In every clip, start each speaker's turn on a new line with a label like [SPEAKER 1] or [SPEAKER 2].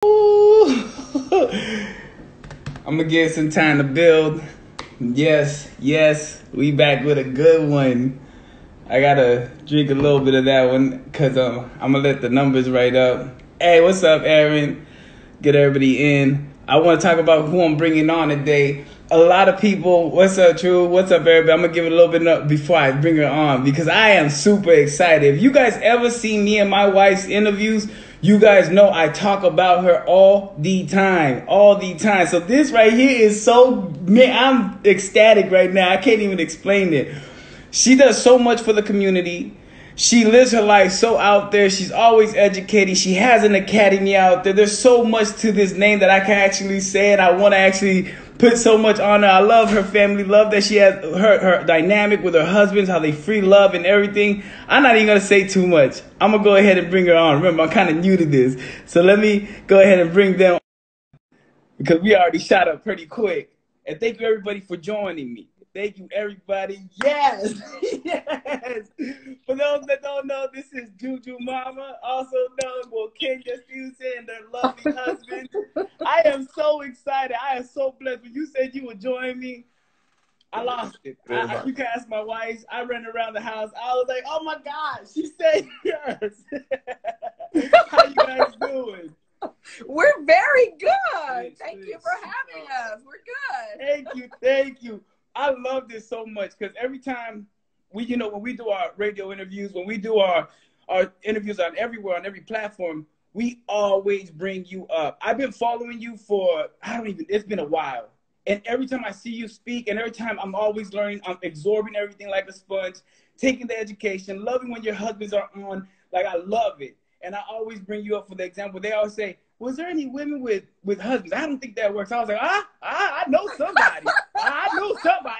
[SPEAKER 1] I'm gonna give some time to build. Yes, we back with a good one. I gotta drink a little bit of that one because I'm gonna let the numbers right up. Hey, what's up, Aaron? Get everybody in. I want to talk about who I'm bringing on today. A lot of people. What's up, True? What's up, everybody? I'm gonna give it a little bit up before I bring her on because I am super excited. If you guys ever see me and my wife's interviews, you guys know I talk about her all the time. So this right here is so, man, I'm ecstatic right now. I can't even explain it. She does so much for the community. She lives her life so out there. She's always educating. She has an academy out there. There's so much to this name that I can actually say, and I want to actually put so much on her. I love her family. Love that she has her dynamic with her husbands, how they free love and everything. I'm not even going to say too much. I'm going to go ahead and bring her on. Remember, I'm kind of new to this. So let me go ahead and bring them on because we already shot up pretty quick. And thank you, everybody, for joining me. Thank you, everybody. Yes. Yes. For those that don't know, this is JuJu Mama, also known as Kenya Stevenson and their lovely husband. I am so excited. I am so blessed. When you said you would join me, I lost it. You can ask my wife. I ran around the house. I was like, oh, my God. She said yes. How you guys doing?
[SPEAKER 2] We're very good. Thank you for having us. We're good.
[SPEAKER 1] Thank you. I love this so much because every time when we do our radio interviews, when we do our interviews on everywhere, on every platform, we always bring you up. I've been following you for, it's been a while. And every time I see you speak and every time I'm always learning, I'm absorbing everything like a sponge, taking the education, loving when your husbands are on. Like, I love it. And I always bring you up for the example. They always say, was there any women with husbands? I don't think that works. I was like, I know somebody.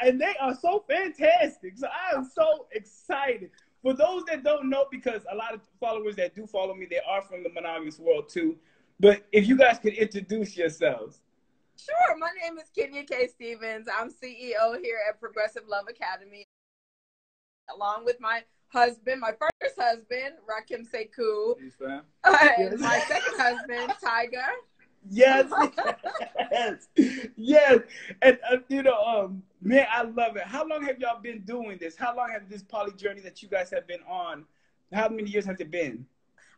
[SPEAKER 1] And they are so fantastic. So I am so excited. For those that don't know, because a lot of followers that do follow me, they are from the monogamous world too. But if you guys could introduce yourselves.
[SPEAKER 2] Sure. My name is Kenya K. Stevens. I'm CEO here at Progressive Love Academy, along with my husband, my first husband, Rahkem Tiger, and my second husband, Tiger.
[SPEAKER 1] Yes. And man, I love it. How long have y'all been doing this? How long have this poly journey that you guys have been on? How many years has it been?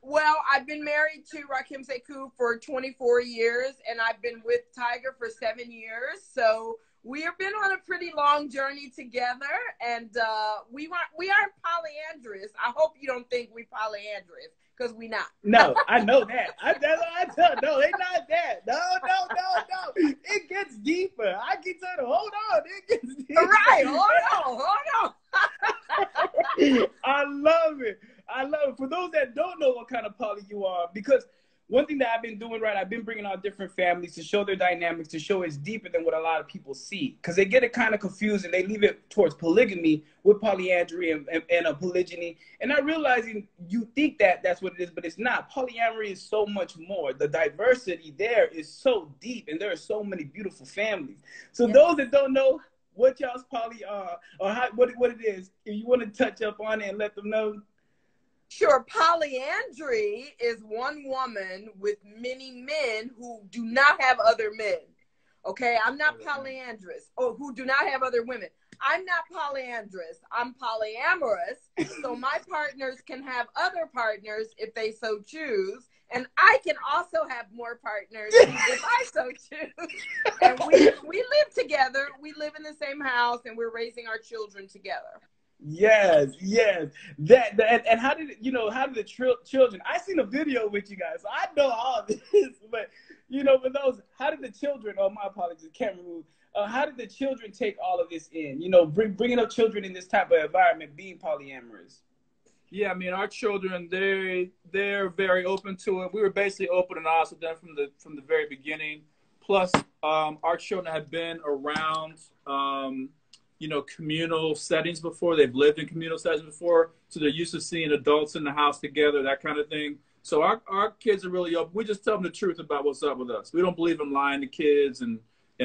[SPEAKER 2] Well, I've been married to Rahkem Tiger for 24 years, and I've been with Tiger for 7 years. So we have been on a pretty long journey together, and we aren't polyandrous. I hope you don't think we polyandrous, because we not.
[SPEAKER 1] No, I know that. No, they not that. No. It gets deeper. I keep saying, hold on, it gets deeper.
[SPEAKER 2] Right, hold on.
[SPEAKER 1] I love it. For those that don't know what kind of poly you are, because one thing that I've been doing, right, I've been bringing on different families to show their dynamics, to show it's deeper than what a lot of people see. Because they get it kind of confused and they leave it towards polygamy with polyandry and a polygyny. And I realizing you think that that's what it is, but it's not. Polyamory is so much more. The diversity there is so deep, and there are so many beautiful families. So those that don't know what y'all's poly are or what it is, if you want to touch up on it and let them know.
[SPEAKER 2] Sure. Polyandry is one woman with many men who do not have other men. Okay, I'm not polyandrous. Or who do not have other women. I'm not polyandrous. I'm polyamorous. So my partners can have other partners if they so choose. And I can also have more partners if I so choose. And we live together. We live in the same house, and we're raising our children together.
[SPEAKER 1] Yes. And how did the children? I seen a video with you guys, so I know all this. But for those, how did the children? Oh, my apologies, camera move. How did the children take all of this in? Bringing up children in this type of environment, being polyamorous.
[SPEAKER 3] Yeah, I mean, our children, they're very open to it. We were basically open and honest with them from the very beginning. Plus, our children have been around. Communal settings before. They've lived in communal settings before. So they're used to seeing adults in the house together, that kind of thing. So our kids are really open. We just tell them the truth about what's up with us. We don't believe in lying to kids and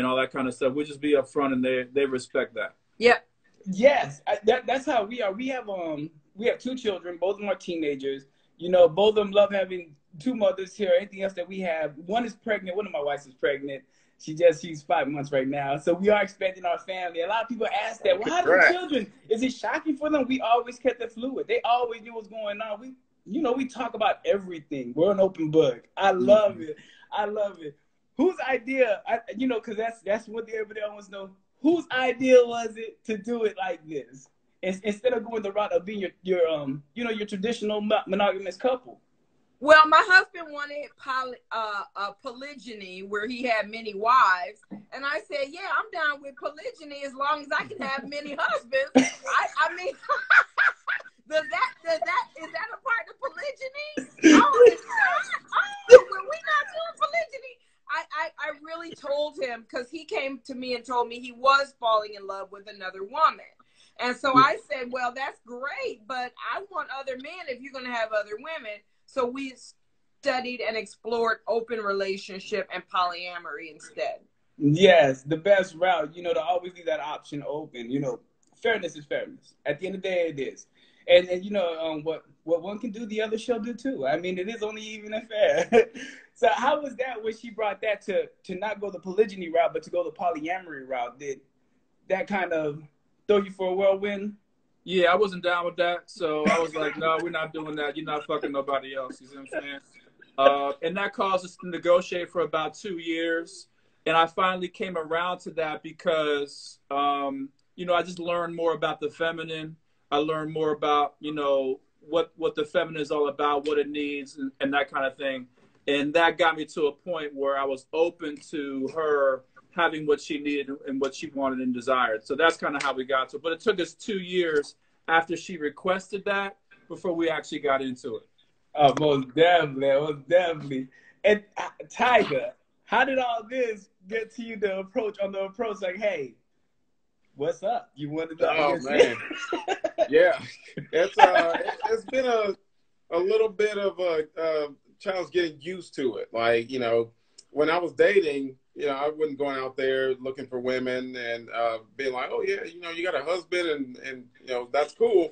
[SPEAKER 3] all that kind of stuff. We just be upfront, and they respect that.
[SPEAKER 2] Yeah.
[SPEAKER 1] Yes. That's how we are. We have 2 children. Both of them are teenagers. Both of them love having two mothers here, anything else that we have. One is pregnant. One of my wives is pregnant. She's 5 months right now. So we are expanding our family. A lot of people ask that, well, how are the children? Is it shocking for them? We always kept it fluid. They always knew what's going on. We talk about everything. We're an open book. I love it. I love it. Whose idea, because that's what everybody wants to know. Whose idea was it to do it like this? Instead of going the route of being your traditional monogamous couple.
[SPEAKER 2] Well, my husband wanted polygyny, where he had many wives, and I said, "Yeah, I'm down with polygyny as long as I can have many husbands." I mean, is that a part of polygyny? Oh, it's not. Oh, well, we're not doing polygyny. I really told him, because he came to me and told me he was falling in love with another woman. And so I said, well, that's great, but I want other men if you're going to have other women. So we studied and explored open relationship and polyamory instead.
[SPEAKER 1] Yes, the best route, to always leave that option open. Fairness is fairness. At the end of the day, it is. And what one can do, the other shall do too. I mean, it is only even and fair. So how was that when she brought that to not go the polygyny route, but to go the polyamory route? Did that kind of throw you for a whirlwind?
[SPEAKER 3] Yeah, I wasn't down with that. So I was like, no, we're not doing that. You're not fucking nobody else. You see what I'm saying? And that caused us to negotiate for about 2 years. And I finally came around to that because, I just learned more about the feminine. I learned more about, what the feminine is all about, what it needs, and that kind of thing. And that got me to a point where I was open to her having what she needed and what she wanted and desired. So that's kind of how we got to it. But it took us 2 years after she requested that before we actually got into it.
[SPEAKER 1] Oh, most definitely. And Tiger, how did all this get to you, the approach, like, hey, what's up? You wanted to...
[SPEAKER 4] Oh, man. Yeah. It's been a little bit of a challenge getting used to it. Like, when I was dating, I wasn't going out there looking for women and being like, oh, yeah, you got a husband and that's cool.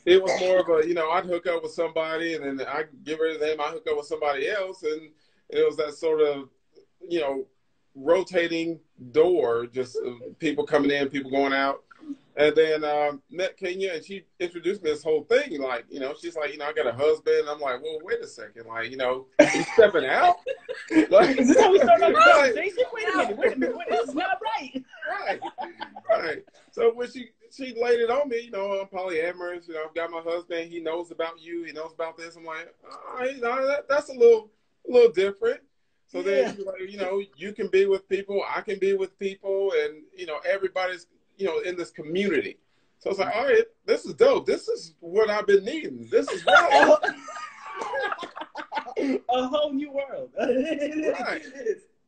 [SPEAKER 4] It was more of a, I'd hook up with somebody and then I'd give her them, I hook up with somebody else. And it was that sort of, rotating door, just people coming in, people going out. And then met Kenya, and she introduced me this whole thing. Like, she's like, I got a husband. I'm like, well, wait a second. Like, you stepping out? Like,
[SPEAKER 1] is this how we start our conversation? Wait a minute. This is not right.
[SPEAKER 4] Right. So when she laid it on me, I'm polyamorous. I've got my husband. He knows about you. He knows about this. I'm like, all right, that's a little different. So then, you can be with people. I can be with people. And, everybody's, in this community. So it's like, all right, this is dope. This is what I've been needing. This is right.
[SPEAKER 1] A whole new world.
[SPEAKER 4] Right.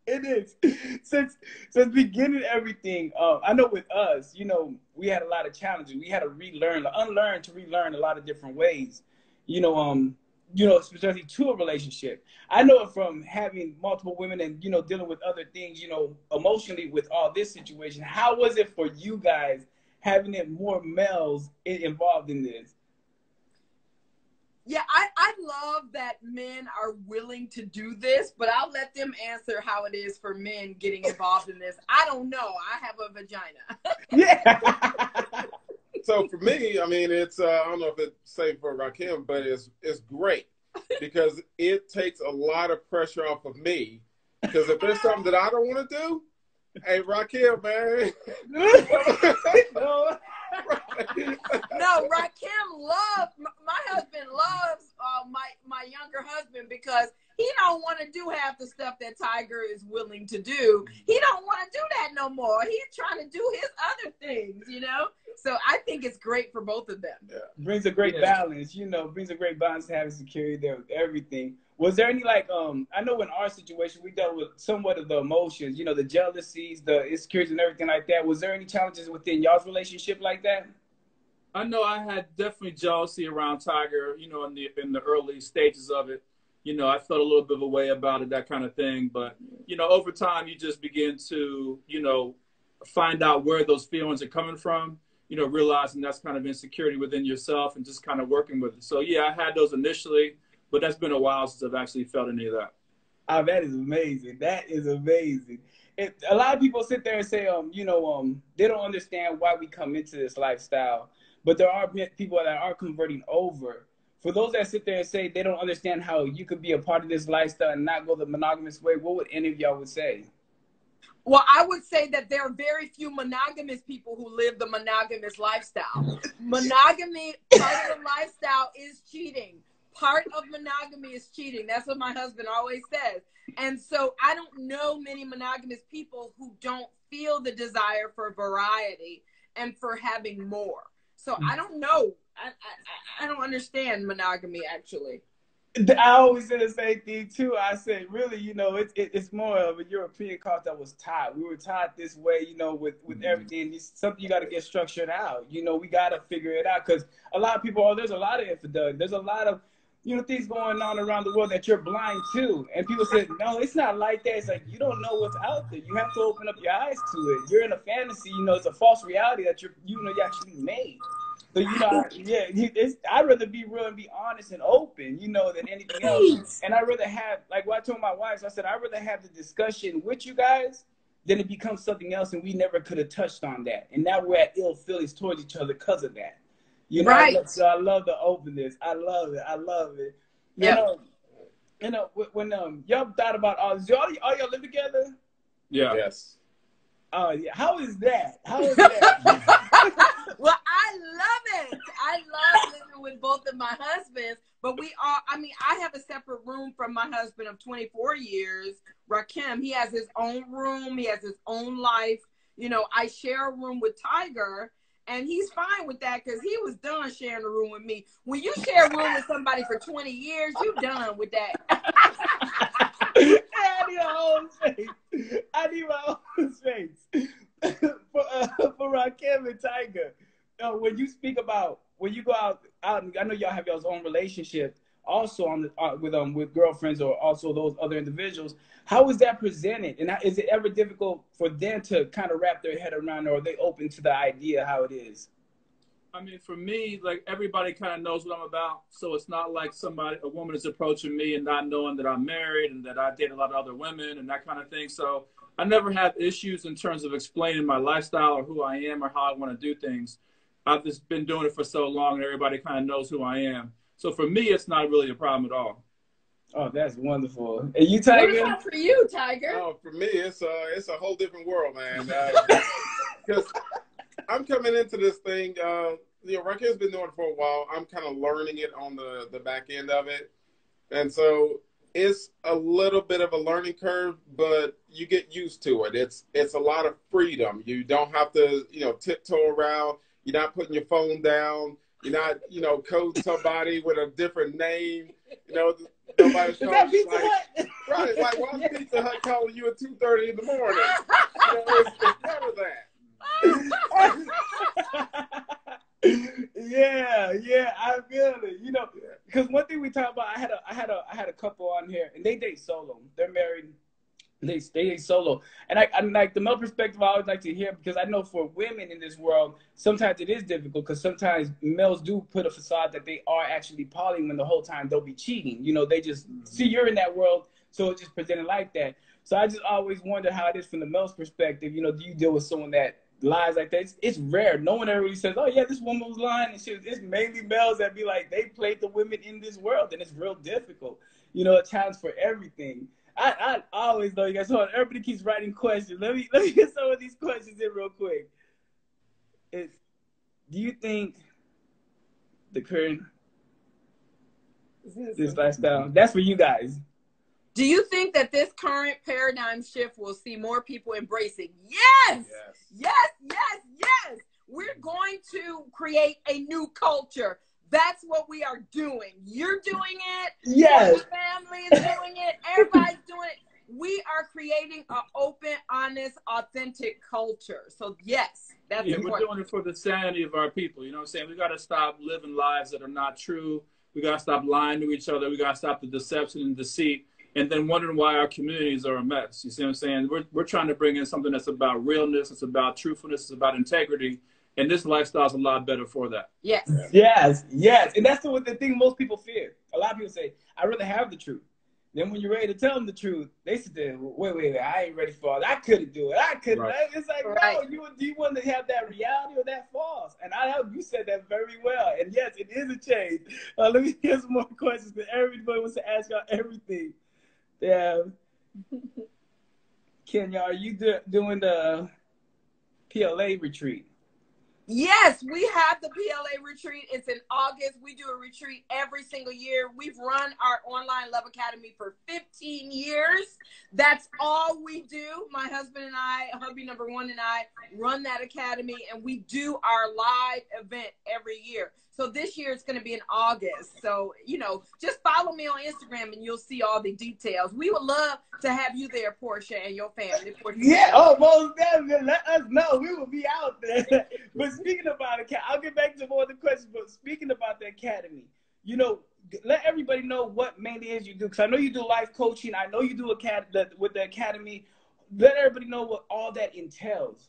[SPEAKER 1] It is. Since beginning everything, I know with us, we had a lot of challenges. We had to unlearn to relearn a lot of different ways. Especially to a relationship. I know it from having multiple women and, dealing with other things, emotionally with all this situation. How was it for you guys having it more males involved in this?
[SPEAKER 2] Yeah, I love that men are willing to do this, but I'll let them answer how it is for men getting involved in this. I don't know. I have a vagina.
[SPEAKER 1] Yeah.
[SPEAKER 4] So for me, I mean, it's I don't know if it's safe for Rahkem, but it's great because it takes a lot of pressure off of me. Because if there's something that I don't want to do, hey, Rahkem, man.
[SPEAKER 2] No, Rahkem loves, my husband loves my younger husband because he don't want to do half the stuff that Tiger is willing to do. He don't want to do that no more. He's trying to do his other things, So I think it's great for both of them.
[SPEAKER 4] Yeah.
[SPEAKER 1] Brings a great balance, brings a great balance to having security there with everything. Was there any, I know in our situation, we dealt with somewhat of the emotions, the jealousies, the insecurities and everything like that. Was there any challenges within y'all's relationship like that?
[SPEAKER 3] I know I had definitely jealousy around Tiger, in the early stages of it. I felt a little bit of a way about it, that kind of thing. But, over time, you just begin to, find out where those feelings are coming from, realizing that's kind of insecurity within yourself and just kind of working with it. So, yeah, I had those initially. but that's been a while since I've actually felt any of that.
[SPEAKER 1] Oh, that is amazing. That is amazing. A lot of people sit there and say, they don't understand why we come into this lifestyle, but there are people that are converting over. For those that sit there and say they don't understand how you could be a part of this lifestyle and not go the monogamous way, what would any of y'all would say?
[SPEAKER 2] Well, I would say that there are very few monogamous people who live the monogamous lifestyle. Monogamy, part of the lifestyle is cheating. Part of monogamy is cheating. That's what my husband always says. And so I don't know many monogamous people who don't feel the desire for variety and for having more. So I don't know. I don't understand monogamy, actually.
[SPEAKER 1] I always say the same thing too. I said, really, it's more of a European culture that was taught. We were taught this way, with everything. It's something you got to get structured out. We got to figure it out because a lot of people, there's a lot of infidelity. There's a lot of, things going on around the world that you're blind to. And people say, no, it's not like that. It's like, you don't know what's out there. You have to open up your eyes to it. You're in a fantasy, it's a false reality that you actually made. So, I'd rather be real and be honest and open, than anything else. And I'd rather have, like what I told my wife, I said, I'd rather have the discussion with you guys than it becomes something else and we never could have touched on that. And now we're at ill feelings towards each other because of that.
[SPEAKER 2] Right.
[SPEAKER 1] So I love the openness. I love it.
[SPEAKER 2] Yeah.
[SPEAKER 1] When y'all thought about all this, all y'all live together?
[SPEAKER 3] Yeah.
[SPEAKER 4] Yes.
[SPEAKER 1] Oh, yeah. How is that?
[SPEAKER 2] Well, I love it. I love living with both of my husbands, but I have a separate room from my husband of 24 years, Rahkem. He has his own room. He has his own life. I share a room with Tiger, and he's fine with that because he was done sharing a room with me. When you share a room with somebody for 20 years, you're done with that.
[SPEAKER 1] I need my own space. For Rahkem and Tiger, when you speak about when you go out, I know y'all have y'all's own relationship also with girlfriends or also those other individuals. How is that presented, and is it ever difficult for them to kind of wrap their head around, or are they open to the idea how it is?
[SPEAKER 3] I mean, for me, like everybody kind of knows what I'm about, so it's not like a woman is approaching me and not knowing that I'm married and that I date a lot of other women and that kind of thing. So I never have issues in terms of explaining my lifestyle or who I am or how I want to do things. I've just been doing it for so long and everybody kind of knows who I am. So for me, it's not really a problem at all.
[SPEAKER 1] Oh, that's wonderful. And you, Tiger?
[SPEAKER 2] What about for you, Tiger?
[SPEAKER 4] Oh, for me, it's a whole different world, man. Because I'm coming into this thing. Rahkem's been doing it for a while. I'm kind of learning it on the back end of it, and so it's a little bit of a learning curve, but you get used to it. It's a lot of freedom. You don't have to tiptoe around. You're not putting your phone down. You're not coding somebody with a different name. Nobody's calling you like, right? Like, why is Pizza Hut calling you at 2:30 in the morning? It's never that.
[SPEAKER 1] Yeah, I feel it. Because one thing we talk about, I had a couple on here, and they date solo. They're married. They date solo, and I like the male perspective. I always like to hear because I know for women in this world, sometimes it is difficult because sometimes males do put a facade that they are actually poly when the whole time they'll be cheating. They just see you're in that world, so it's just presented like that. So I just always wonder how it is from the male's perspective. Do you deal with someone that lies like that? It's rare. No one ever really says, "Oh yeah, this woman was lying," and shit. It's mainly males that be like, they played the women in this world, and it's real difficult. A challenge for everything. I always know you guys. Hold on, everybody keeps writing questions. Let me get some of these questions in real quick. Do you think the current this lifestyle, that's for you guys?
[SPEAKER 2] Do you think that this current paradigm shift will see more people embracing? Yes. We're going to create a new culture. That's what we are doing. You're doing it.
[SPEAKER 1] Yes.
[SPEAKER 2] Your family is doing it. Everybody's doing it. We are creating an open, honest, authentic culture. So yes, that's important.
[SPEAKER 3] We're doing it for the sanity of our people. You know what I'm saying? We got to stop living lives that are not true. We got to stop lying to each other. We got to stop the deception and deceit, and then wondering why our communities are a mess. You see what I'm saying? We're trying to bring in something that's about realness. It's about truthfulness. It's about integrity. And this lifestyle is a lot better for that.
[SPEAKER 2] Yes.
[SPEAKER 1] Yes, yes. And that's the thing most people fear. A lot of people say, I'd rather have the truth. Then when you're ready to tell them the truth, they sit there, wait, I ain't ready for it. I couldn't do it. I couldn't.
[SPEAKER 2] Right.
[SPEAKER 1] It's like, no, do you want to have that reality or that false? And you said that very well. And yes, it is a change. Let me get some more questions because everybody wants to ask y'all everything. Yeah. Kenya, are you doing the PLA retreat?
[SPEAKER 2] Yes, we have the PLA retreat. It's in August. We do a retreat every single year. We've run our online Love Academy for 15 years. That's all we do. My husband and I, hubby number one and I, run that academy, and we do our live event every year. So this year it's going to be in August. So, just follow me on Instagram and you'll see all the details. We would love to have you there, Portia, and your family.
[SPEAKER 1] Yeah, most definitely. Let us know. We will be out there. But speaking about it, I'll get back to more of the questions. But speaking about the academy, let everybody know what mainly is you do. Because I know you do life coaching. I know you do with the academy. Let everybody know what all that entails.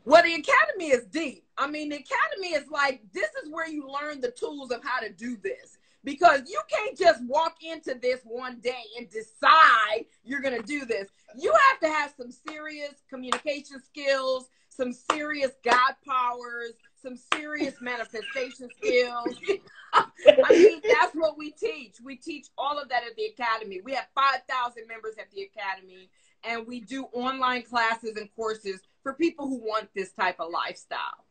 [SPEAKER 2] Well, the academy is deep. I mean, the academy is like, this is where you learn the tools of how to do this. Because you can't just walk into this one day and decide you're going to do this. You have to have some serious communication skills, some serious God powers, some serious manifestation skills. I mean, that's what we teach. We teach all of that at the academy. We have 5,000 members at the academy, and we do online classes and courses for people who want this type of lifestyle.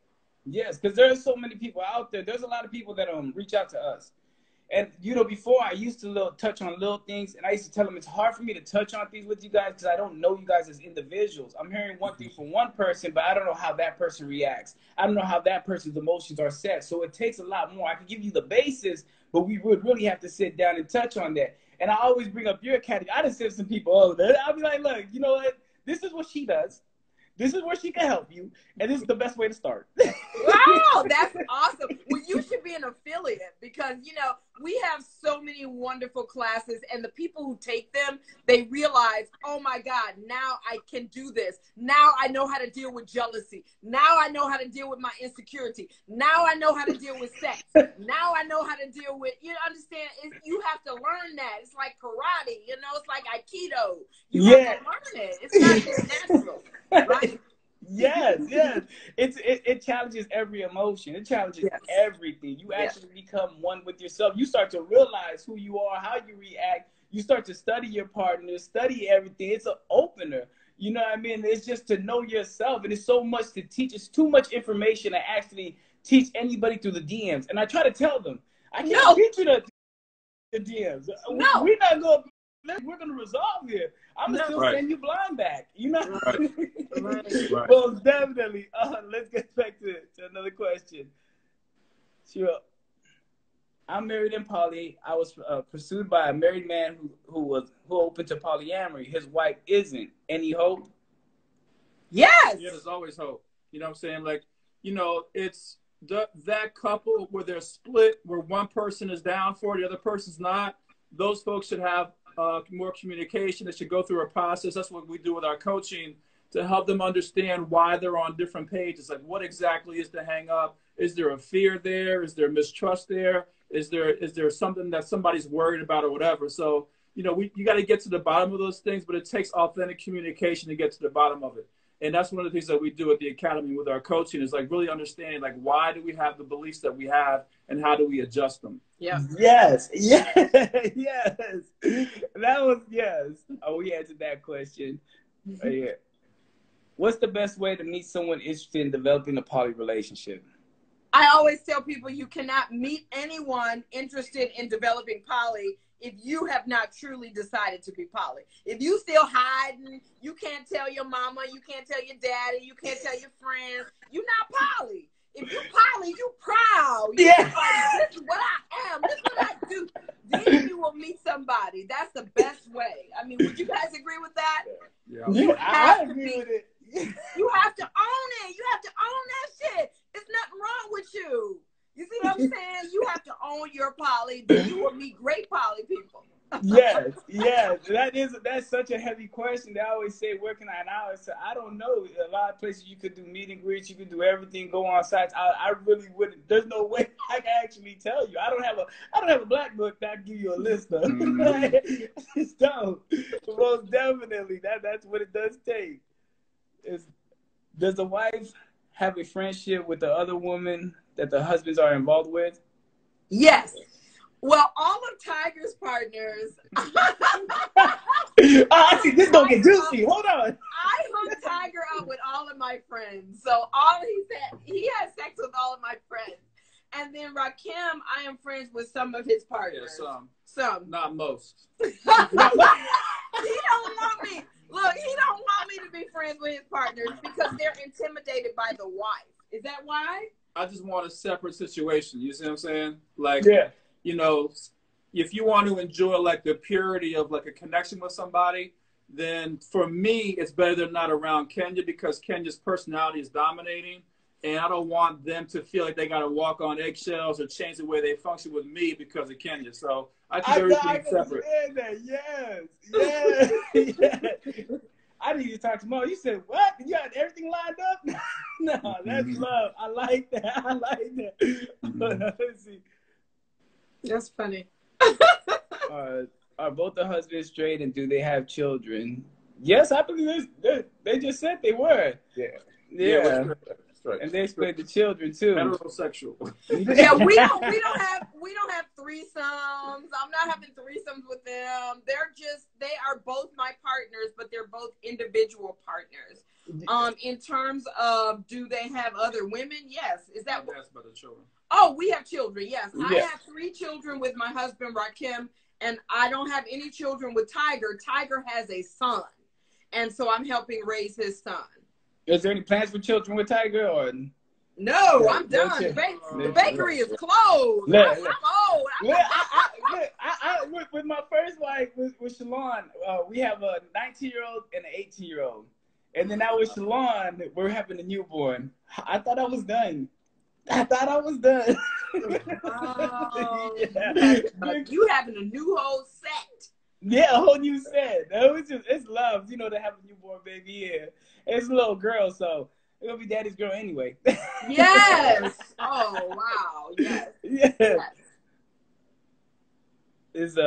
[SPEAKER 1] Yes, because there's so many people out there. There's a lot of people that reach out to us. And, before I used to touch on little things, and I used to tell them it's hard for me to touch on things with you guys because I don't know you guys as individuals. I'm hearing one thing from one person, but I don't know how that person reacts. I don't know how that person's emotions are set. So it takes a lot more. I can give you the basis, but we would really have to sit down and touch on that. And I always bring up your academy. I just said some people over. I'll be like, look, you know what? This is what she does. This is where she can help you, and this is the best way to start.
[SPEAKER 2] Wow, that's awesome. Well, you should be an affiliate because, we have so many wonderful classes, and the people who take them, they realize, oh, my God, now I can do this. Now I know how to deal with jealousy. Now I know how to deal with my insecurity. Now I know how to deal with sex. Now I know how to deal with, understand, you have to learn that. It's like karate, it's like Aikido. You have to learn it. It's not just natural. Right?
[SPEAKER 1] Yes. It challenges every emotion. It challenges everything. You actually become one with yourself. You start to realize who you are, how you react. You start to study your partner, study everything. It's an opener. You know what I mean? It's just to know yourself. And it's so much to teach. It's too much information to actually teach anybody through the DMs. And I try to tell them, I can't teach you the DMs. No. We're not going to. We're going to resolve here. I'm going to still send you blind back. Right. Well, definitely. Let's get back to another question. Sure. I'm married in poly. I was pursued by a married man who opened to polyamory. His wife isn't. Any hope?
[SPEAKER 2] Yes.
[SPEAKER 3] Yeah, there's always hope. You know what I'm saying? Like, it's that couple where they're split, where one person is down for it, the other person's not. Those folks should have more communication. They should go through a process. That's what we do with our coaching to help them understand why they're on different pages. Like, what exactly is the hang up? Is there a fear there? Is there mistrust there? Is there something that somebody's worried about or whatever? So, you got to get to the bottom of those things, but it takes authentic communication to get to the bottom of it. And that's one of the things that we do at the academy with our coaching is like really understanding, like, why do we have the beliefs that we have and how do we adjust them?
[SPEAKER 2] Yeah.
[SPEAKER 1] Yes. That was, yes. Oh, we answered that question. Yeah. What's the best way to meet someone interested in developing a poly relationship?
[SPEAKER 2] I always tell people you cannot meet anyone interested in developing poly if you have not truly decided to be poly. If you still hiding, you can't tell your mama, you can't tell your daddy, you can't tell your friends, you're not poly. If you poly, you proud. You're like, this is what I am. This is what I do. Then you will meet somebody. That's the best way. I mean, would you guys agree with that?
[SPEAKER 1] Yeah. I agree with it.
[SPEAKER 2] You have to own it. You have to own that shit. There's nothing wrong with you. You see what I'm saying? You have to own your poly. Then you will meet great poly people.
[SPEAKER 1] Yes, yes. That's such a heavy question. They always say, "Where can I?" And I always say, "I don't know. A lot of places you could do meet and greets, you could do everything, go on sites. I really wouldn't. There's no way I can actually tell you. I don't have a black book that I can give you a list of. It's dumb. Most definitely, that's what it does take. Does the wife have a friendship with the other woman that the husbands are involved with?
[SPEAKER 2] Yes. Well, all of Tiger's partners.
[SPEAKER 1] I see. This gonna get juicy. Hold on.
[SPEAKER 2] I hooked Tiger up with all of my friends. So all he said, he had sex with all of my friends. And then Rahkem, I am friends with some of his partners.
[SPEAKER 3] Yeah,
[SPEAKER 2] some.
[SPEAKER 3] Not most.
[SPEAKER 2] He don't want me. Look, he don't want me to be friends with his partners because they're intimidated by the wife. Is that why?
[SPEAKER 3] I just want a separate situation. You see what I'm saying? Like,
[SPEAKER 1] Yeah.
[SPEAKER 3] you know, if you want to enjoy like the purity of like a connection with somebody, then for me, it's better they're not around Kenya because Kenya's personality is dominating. And I don't want them to feel like they got to walk on eggshells or change the way they function with me because of Kenya. So I keep everything separate.
[SPEAKER 1] That. Yes. Yes. I didn't even talk to Mo. You said, what? You got everything lined up? No, that's love. I like that. Let's see.
[SPEAKER 2] That's funny.
[SPEAKER 1] Are both the husbands straight and do they have children? Yes, I believe they just said they were. Yeah. Right. And they explained the children too.
[SPEAKER 3] Heterosexual.
[SPEAKER 2] Yeah, we don't have threesomes. I'm not having threesomes with them. They are both my partners, but they're both individual partners. In terms of do they have other women? Yes. Is that what?
[SPEAKER 3] That's about the children.
[SPEAKER 2] Oh, we have children. Yes.
[SPEAKER 1] Yeah.
[SPEAKER 2] I have 3 children with my husband Rahkem, and I don't have any children with Tiger. Tiger has a son, and so I'm helping raise his son.
[SPEAKER 1] Is there any plans for children with Tiger or?
[SPEAKER 2] No, I'm done. The bakery is closed. I'm old.
[SPEAKER 1] With my first wife, with Shalon, we have a 19-year-old and an 18-year-old. And then now with Shalon, we're having a newborn. I thought I was done.
[SPEAKER 2] Oh, yeah. You having a new whole set.
[SPEAKER 1] Yeah, a whole new set. It's love, to have a newborn baby here. It's a little girl, so it'll be daddy's girl anyway.
[SPEAKER 2] Yes. Oh, wow. Yes.
[SPEAKER 1] Yes.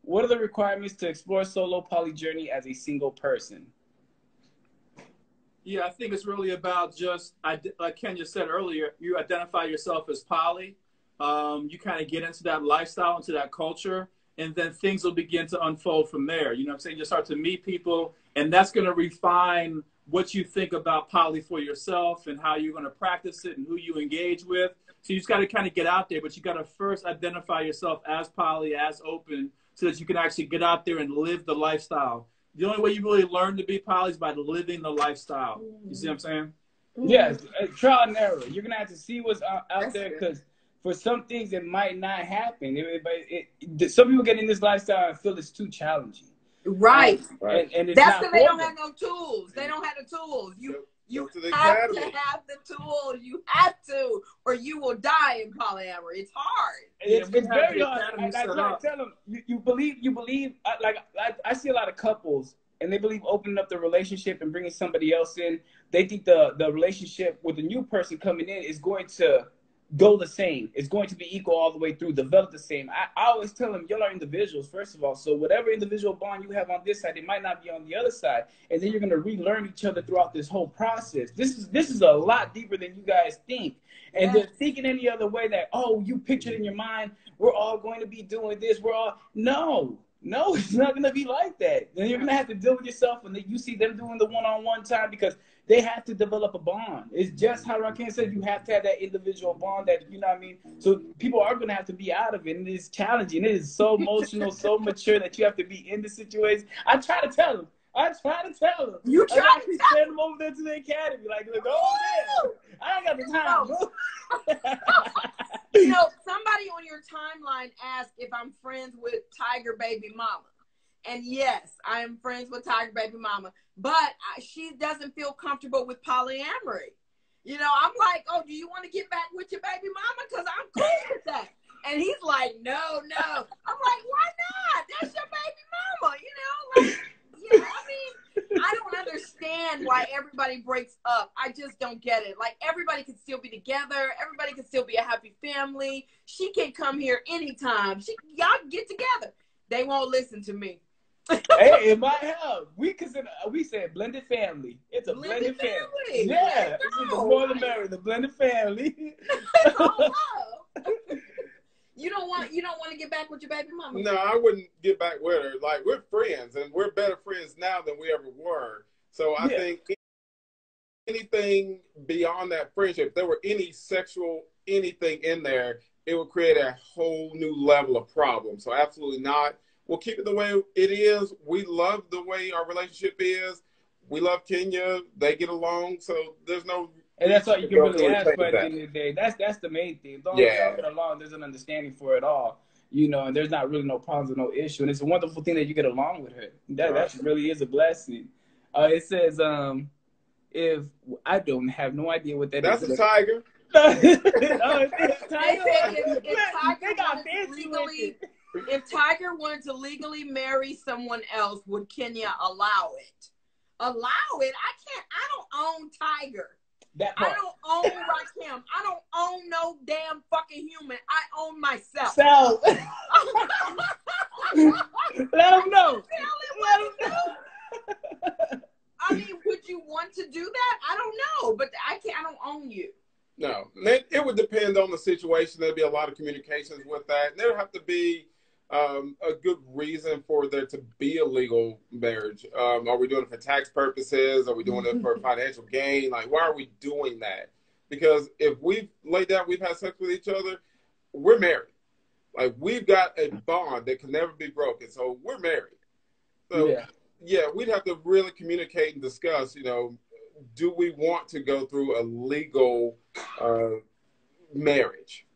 [SPEAKER 1] What are the requirements to explore solo poly journey as a single person?
[SPEAKER 3] Yeah, I think it's really about just, like Kenya said earlier, you identify yourself as poly. You kind of get into that lifestyle, into that culture, and then things will begin to unfold from there. You know what I'm saying? You start to meet people, and that's going to refine what you think about poly for yourself and how you're going to practice it and who you engage with. So you just got to kind of get out there, but you got to first identify yourself as poly, as open, so that you can actually get out there and live the lifestyle. The only way you really learn to be poly is by living the lifestyle. You see what I'm saying?
[SPEAKER 1] Yes, trial and error. You're going to have to see what's out there because for some things it might not happen. Some people get in this lifestyle and feel it's too challenging.
[SPEAKER 2] Right.
[SPEAKER 1] And it's
[SPEAKER 2] that's because they don't have no tools. They don't have the tools. You have to have the tools. You have to, or you will die in polyamory. It's hard.
[SPEAKER 1] It's very hard. I tell them, you believe. I see a lot of couples, and they believe opening up the relationship and bringing somebody else in. They think the relationship with the new person coming in is going to go the same. It's going to be equal all the way through, develop the same. I always tell them, y'all are individuals, first of all. So whatever individual bond you have on this side, it might not be on the other side. And then you're going to relearn each other throughout this whole process. This is a lot deeper than you guys think. And then thinking any other way that, you pictured in your mind, we're all going to be doing this. No, it's not going to be like that. Then you're going to have to deal with yourself when you see them doing the one-on-one time because they have to develop a bond. It's just how Rahkem said, you have to have that individual bond that, you know what I mean? So people are going to have to be out of it, and it's challenging. It is so emotional, so mature that you have to be in the situation. I try to tell them.
[SPEAKER 2] You try
[SPEAKER 1] to send them over there to the academy. Like, look, there. I ain't got the time.
[SPEAKER 2] Somebody on your timeline asked if I'm friends with Tiger Baby Mama. And yes, I am friends with Tiger Baby Mama. But she doesn't feel comfortable with polyamory. I'm like, do you want to get back with your baby mama? Because I'm cool with that. And he's like, no. I'm like, why not? That's your baby mama, you know? Like, yeah, I mean, I don't understand why everybody breaks up. I just don't get it. Like, everybody can still be together. Everybody can still be a happy family. She can come here anytime. Y'all get together. They won't listen to me.
[SPEAKER 1] Hey, it might help. We said blended family. It's a blended family. Yeah, it's the more the merrier, the blended family.
[SPEAKER 2] It's all love. You don't want to get back with your baby mama?
[SPEAKER 4] No, I wouldn't get back with her. Like, we're friends, and we're better friends now than we ever were. So I think anything beyond that friendship, if there were any sexual anything in there, it would create a whole new level of problem. So absolutely not. We'll keep it the way it is. We love the way our relationship is. We love Kenya. They get along. So there's no...
[SPEAKER 1] And that's all you can really ask for at the end of the day. That's the main thing. As long as y'all get along, there's an understanding for it all. You know, and there's not really no problems or no issue. And it's a wonderful thing that you get along with her. That really is a blessing. It says, if I don't have no idea what that is.
[SPEAKER 4] That's a tiger.
[SPEAKER 2] If Tiger wanted to legally marry someone else, would Kenya allow it? Allow it? I don't own Tiger. I don't own Rahkem. I don't own no damn fucking human. I own myself.
[SPEAKER 1] Let him know.
[SPEAKER 2] I mean, would you want to do that? I don't know, but I don't own you.
[SPEAKER 4] No, it would depend on the situation. There'd be a lot of communications with that. And there'd have to be a good reason for there to be a legal marriage. Are we doing it for tax purposes? Are we doing it for financial gain? Like, why are we doing that? Because if we've laid down, we've had sex with each other, we're married. Like, we've got a bond that can never be broken. So we're married. So, yeah, we'd have to really communicate and discuss, you know, do we want to go through a legal marriage?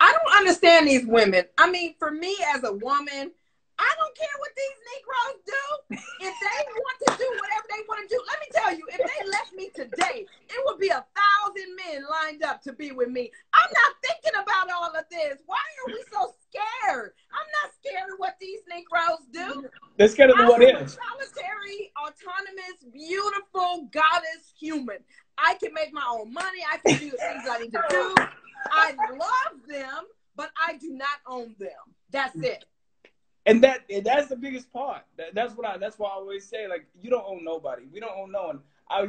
[SPEAKER 2] I don't understand these women. I mean, for me as a woman, I don't care what these Negroes do. If they want to do whatever they want to do, let me tell you, if they left me today, it would be 1,000 men lined up to be with me. I'm not thinking about all of this. Why are we so scared? I'm not scared of what these Negroes do.
[SPEAKER 1] They're scared of what is.
[SPEAKER 2] Solitary, autonomous, beautiful goddess human. I can make my own money. I can do the things I need to do. I love them, but I do not own them. That's it.
[SPEAKER 1] And that's the biggest part. That's why I always say, like, you don't own nobody. We don't own no one.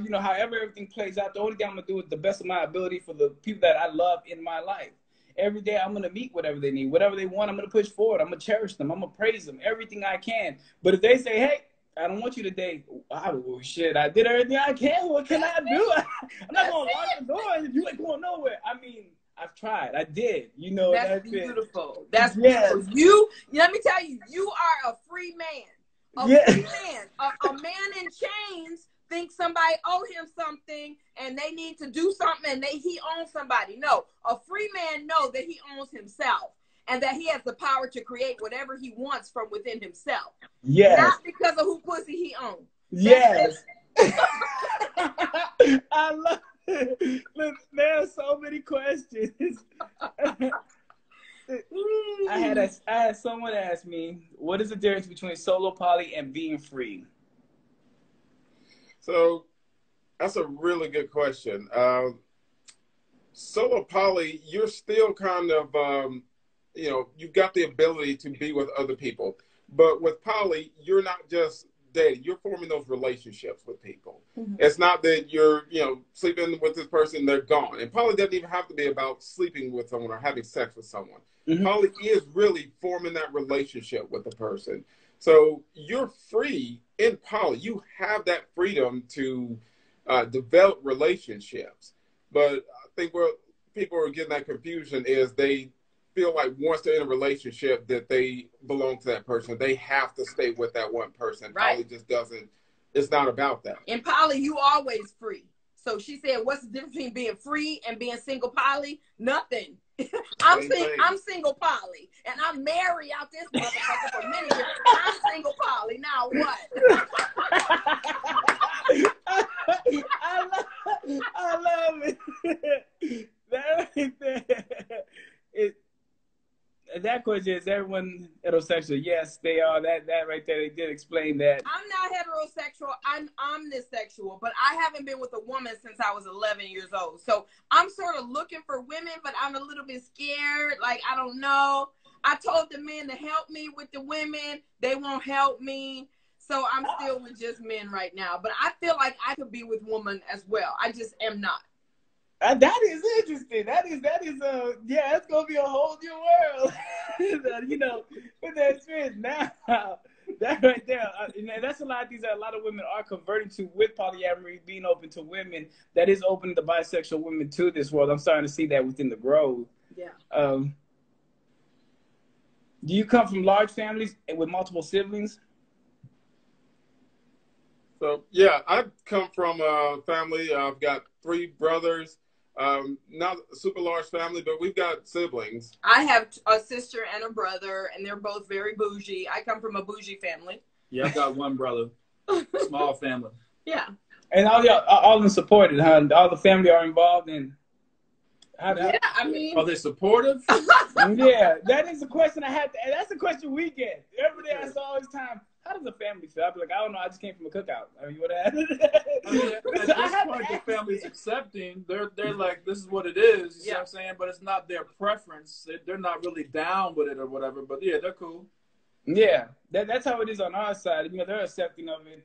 [SPEAKER 1] You know, however everything plays out, the only thing I'm gonna do is the best of my ability for the people that I love in my life. Every day I'm gonna meet whatever they need, whatever they want. I'm gonna push forward. I'm gonna cherish them. I'm gonna praise them, everything I can. But if they say, hey, I don't want you to date, shit, I did everything I can. What can I do? I'm not gonna lock the door and you ain't going nowhere. I mean, I've tried. I did. You know,
[SPEAKER 2] that's beautiful. That's beautiful. Let me tell you, you are a free man. Free man. A man in chains thinks somebody owe him something and they need to do something and he owns somebody. No, a free man knows that he owns himself and that he has the power to create whatever he wants from within himself.
[SPEAKER 1] Yes.
[SPEAKER 2] Not because of who pussy he owns.
[SPEAKER 1] Yes. I love it. Look, there are so many questions. I had someone ask me, what is the difference between solo poly and being free?
[SPEAKER 4] So that's a really good question. Solo poly, you're still kind of, you know, you've got the ability to be with other people. But with poly, you're not just dating. You're forming those relationships with people. Mm-hmm. It's not that you're, you know, sleeping with this person, they're gone. And poly doesn't even have to be about sleeping with someone or having sex with someone. Mm-hmm. Poly is really forming that relationship with the person. So you're free in poly. You have that freedom to develop relationships. But I think where people are getting that confusion is they feel like once they're in a relationship that they belong to that person. They have to stay with that one person.
[SPEAKER 2] Right.
[SPEAKER 4] Poly just doesn't, it's not about that.
[SPEAKER 2] In poly, you always free. So she said, what's the difference between being free and being single poly? Nothing. I'm single poly. And I'm married out this motherfucker for many years. I'm single poly. Now what?
[SPEAKER 1] I love it. That right there. question, is everyone heterosexual? Yes, they are. That right there, they did explain that.
[SPEAKER 2] I'm not heterosexual. I'm omnisexual, but I haven't been with a woman since I was 11 years old. So I'm sort of looking for women, but I'm a little bit scared. Like, I don't know. I told the men to help me with the women. They won't help me. So I'm still with just men right now. But I feel like I could be with women as well. I just am not.
[SPEAKER 1] That is interesting. That is yeah, it's gonna be a whole new world. You know, with that experience now, that right there, and that's a lot of women are converting to with polyamory, being open to women. That is opening the bisexual women to this world. I'm starting to see that within the Grove.
[SPEAKER 2] Yeah.
[SPEAKER 1] Do you come from large families with multiple siblings?
[SPEAKER 4] So yeah, I come from a family. I've got 3 brothers. Not a super large family, but we've got siblings.
[SPEAKER 2] I have a sister and a brother, and they're both very bougie. I come from a bougie family.
[SPEAKER 3] Yeah, I've got 1 brother. Small family.
[SPEAKER 2] Yeah.
[SPEAKER 1] And all of them supported, huh? All the family are involved in.
[SPEAKER 2] Yeah, I mean,
[SPEAKER 3] are they supportive?
[SPEAKER 1] Yeah, that is a question I had. That's a question we get every day. I saw all this time. How does a family feel? I'd be like, I don't know. I just came from a cookout. I mean, you would have.
[SPEAKER 3] I mean, at this point, the family's accepting. They're like, this is what it is. You see what I'm saying? But it's not their preference. They're not really down with it or whatever. But yeah, they're cool. Yeah, that's how it is on our side. You know, they're accepting of it.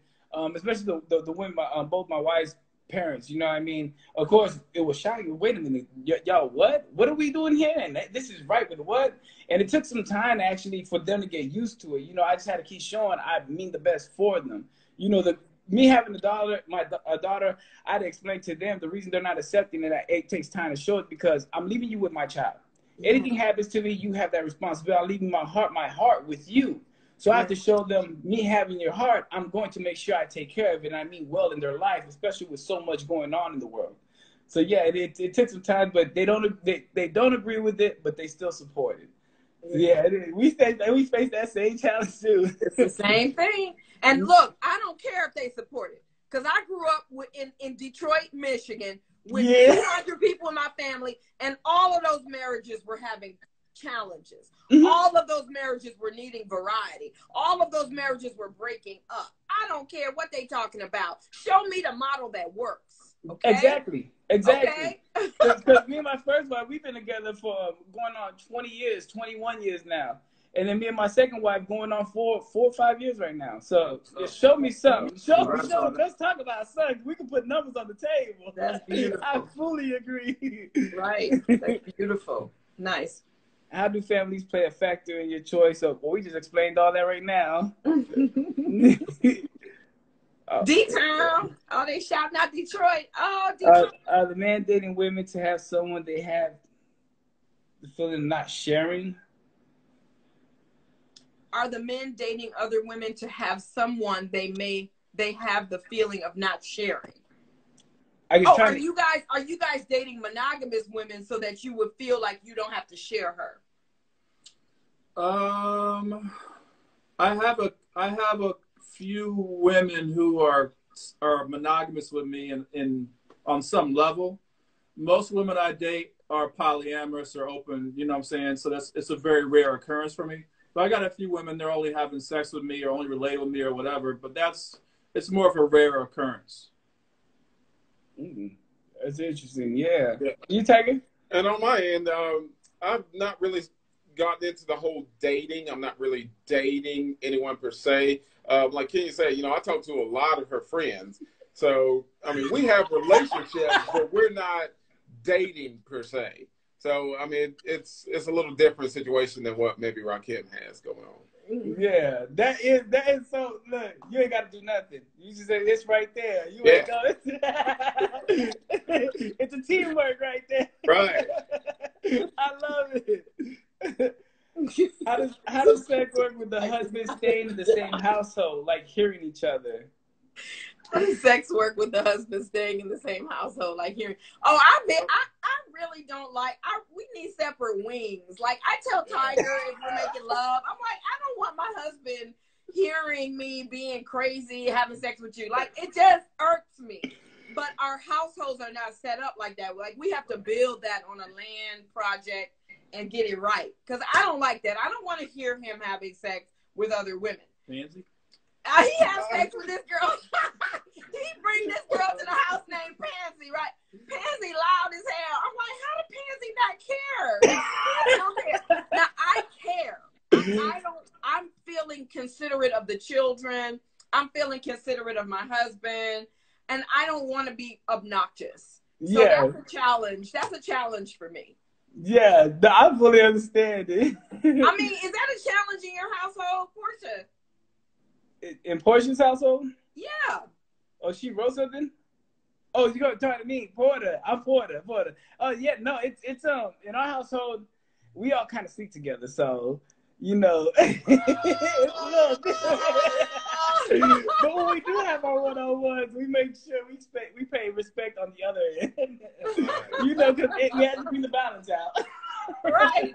[SPEAKER 3] Especially the women, both my wife's parents. You know what I mean? Of course, it was shocking. Wait a minute, y'all, what? What are we doing here? And this is right with what? And it took some time actually for them to get used to it. You know, I just had to keep showing I mean the best for them. You know, me having a daughter, I had to explain to them the reason they're not accepting it. It takes time to show it because I'm leaving you with my child. Anything happens to me, you have that responsibility. I'm leaving my heart with you. So I have to show them, me having your heart, I'm going to make sure I take care of it. And I mean well in their life, especially with so much going on in the world. So yeah, it took some time, but they don't agree with it, but they still support it. So yeah, we face that same challenge too.
[SPEAKER 2] It's the same thing. And look, I don't care if they support it, because I grew up in Detroit, Michigan, with 200 people in my family, and all of those marriages were having challenges. All of those marriages were needing variety. All of those marriages were breaking up. I don't care what they talking about. Show me the model that works. Okay?
[SPEAKER 1] Exactly.
[SPEAKER 2] Okay?
[SPEAKER 1] Because me and my first wife, we've been together for going on 20 years, 21 years now. And then me and my second wife going on 4 or 5 years right now. So just show me something. Show me. Let's talk about something. We can put numbers on the table.
[SPEAKER 2] That's beautiful.
[SPEAKER 1] I fully agree.
[SPEAKER 2] Right. That's beautiful. Nice.
[SPEAKER 1] How do families play a factor in your choice of? Well, we just explained all that right now.
[SPEAKER 2] D-Town. Oh, they shouting out Detroit. Oh, Detroit.
[SPEAKER 1] Are the men dating women to have someone they have the feeling of not sharing?
[SPEAKER 2] Are the men dating other women to have someone they have the feeling of not sharing? Are you guys dating monogamous women so that you would feel like you don't have to share her?
[SPEAKER 3] I have a few women who are monogamous with me in on some level. Most women I date are polyamorous or open, you know what I'm saying? So it's a very rare occurrence for me. But I got a few women, they're only having sex with me or only related with me or whatever, but it's more of a rare occurrence.
[SPEAKER 1] That's interesting. Yeah. You take it?
[SPEAKER 4] And on my end, I've not really gotten into the whole dating. I'm not really dating anyone per se. Like Kenny said, you know, I talk to a lot of her friends. So, I mean, we have relationships, but we're not dating per se. So, I mean, it's a little different situation than what maybe Rahkem has going on.
[SPEAKER 1] Yeah, that is so. Look, you ain't got to do nothing. You just say it's right there. You ain't go. It's a teamwork right there.
[SPEAKER 4] Right.
[SPEAKER 1] I love it. How does sex work with the husband staying in the same household, like hearing each other?
[SPEAKER 2] How does sex work with the husband staying in the same household, like hearing? Oh, I really don't like. We need separate wings. Like I tell Tiger if we're making love, I'm like, I don't want my husband hearing me being crazy, having sex with you. Like it just irks me. But our households are not set up like that. Like we have to build that on a land project, and get it right. Because I don't like that. I don't want to hear him having sex with other women.
[SPEAKER 3] Pansy?
[SPEAKER 2] He has sex with this girl. He bring this girl to the house named Pansy, right? Pansy loud as hell. I'm like, how did Pansy not care? Pansy don't care. Now I care. I'm feeling considerate of the children. I'm feeling considerate of my husband, and I don't want to be obnoxious. So that's a challenge. That's a challenge for me.
[SPEAKER 1] Yeah, I fully understand it.
[SPEAKER 2] I mean, is that a challenge in your household, Portia?
[SPEAKER 1] In Portia's household?
[SPEAKER 2] Yeah.
[SPEAKER 1] Oh, she wrote something? Oh, you gonna talk to me, Porter? I'm Porter. Oh yeah, no, it's in our household, we all kind of sleep together, so you know, it's a little different. But when we do have our one-on-ones, we make sure we pay respect on the other end. You know, because we have to bring the balance out.
[SPEAKER 2] Right.